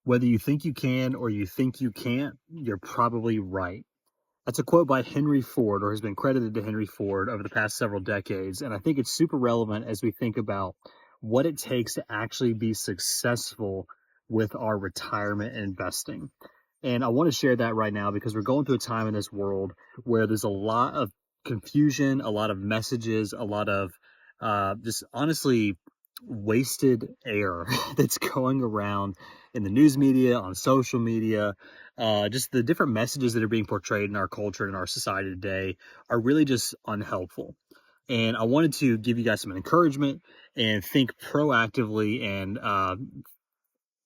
Whether you think you can or you think you can't, you're probably right. That's a quote by Henry Ford, or has been credited to Henry Ford over the past several decades. And I think it's super relevant as we think about what it takes to actually be successful with our retirement investing. And I want to share that right now because we're going through a time in this world where there's a lot of confusion, a lot of messages, a lot of just honestly wasted air that's going around in the news media, on social media. Just the different messages that are being portrayed in our culture and our society today are really just unhelpful. And I wanted to give you guys some encouragement and think proactively and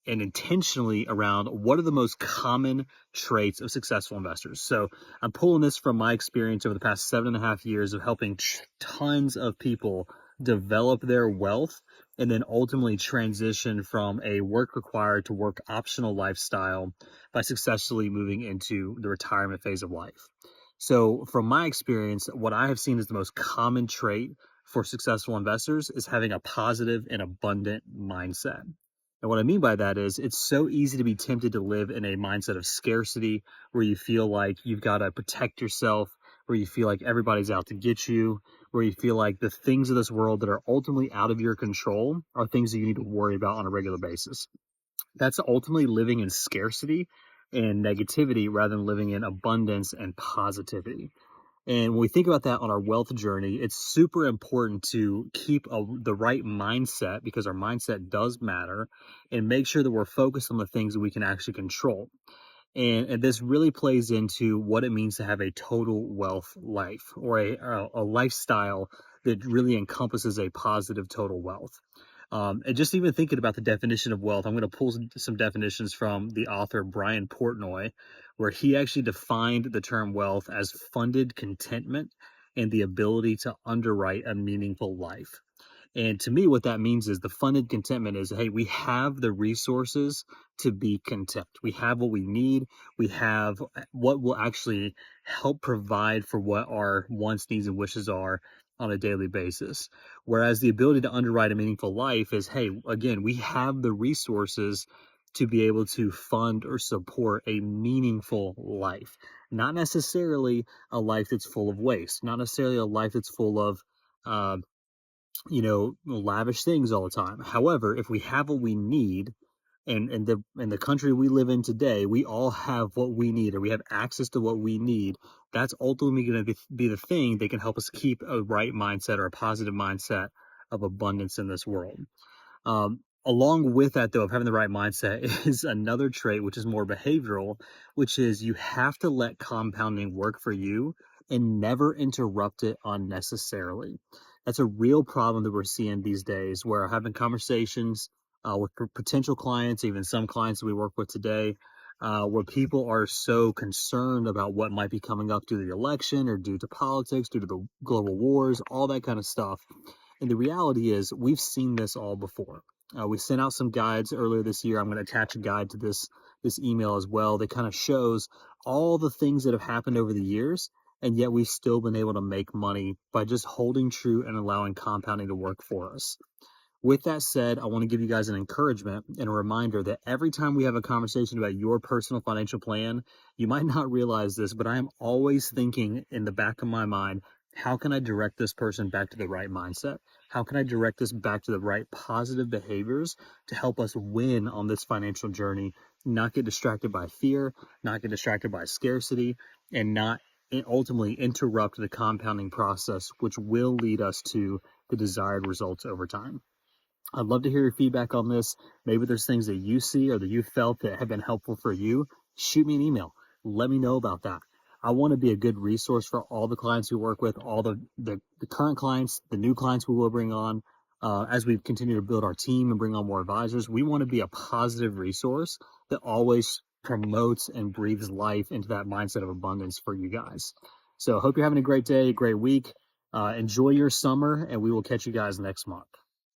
intentionally around what are the most common traits of successful investors. So I'm pulling this from my experience over the past 7.5 years of helping tons of people develop their wealth and then ultimately transition from a work required to work optional lifestyle by successfully moving into the retirement phase of life. So from my experience, what I have seen as the most common trait for successful investors is having a positive and abundant mindset. And what I mean by that is it's so easy to be tempted to live in a mindset of scarcity where you feel like you've got to protect yourself, where you feel like everybody's out to get you, where you feel like the things of this world that are ultimately out of your control are things that you need to worry about on a regular basis. That's ultimately living in scarcity and negativity rather than living in abundance and positivity. And when we think about that on our wealth journey, it's super important to keep the right mindset because our mindset does matter and make sure that we're focused on the things that we can actually control. And this really plays into what it means to have a total wealth life or a lifestyle that really encompasses a positive total wealth. And just even thinking about the definition of wealth, I'm going to pull some definitions from the author Brian Portnoy, where he actually defined the term wealth as funded contentment and the ability to underwrite a meaningful life. And to me, what that means is the funded contentment is, hey, we have the resources to be content. We have what we need. We have what will actually help provide for what our wants, needs, and wishes are on a daily basis. Whereas the ability to underwrite a meaningful life is, hey, again, we have the resources to be able to fund or support a meaningful life. Not necessarily a life that's full of waste, not necessarily a life that's full of uh, lavish things all the time. However, if we have what we need, and in the country we live in today, we all have what we need, or we have access to what we need. That's ultimately going to be the thing that can help us keep a right mindset or a positive mindset of abundance in this world. Along with that, though, of having the right mindset is another trait, which is more behavioral, which is you have to let compounding work for you and never interrupt it unnecessarily. That's a real problem that we're seeing these days, where having conversations with potential clients, even some clients that we work with today, where people are so concerned about what might be coming up due to the election or due to politics, due to the global wars, all that kind of stuff. And the reality is we've seen this all before. We sent out some guides earlier this year. I'm going to attach a guide to this email as well that kind of shows all the things that have happened over the years, and yet we've still been able to make money by just holding true and allowing compounding to work for us. With that said, I want to give you guys an encouragement and a reminder that every time we have a conversation about your personal financial plan, you might not realize this, but I am always thinking in the back of my mind, how can I direct this person back to the right mindset? How can I direct this back to the right positive behaviors to help us win on this financial journey, not get distracted by fear, not get distracted by scarcity, and not ultimately interrupt the compounding process, which will lead us to the desired results over time. I'd love to hear your feedback on this. Maybe there's things that you see or that you felt that have been helpful for you. Shoot me an email. Let me know about that. I want to be a good resource for all the clients we work with, all the current clients, the new clients we will bring on. As we continue to build our team and bring on more advisors, we want to be a positive resource that always promotes and breathes life into that mindset of abundance for you guys. So I hope you're having a great day, a great week. Enjoy your summer, and we will catch you guys next month.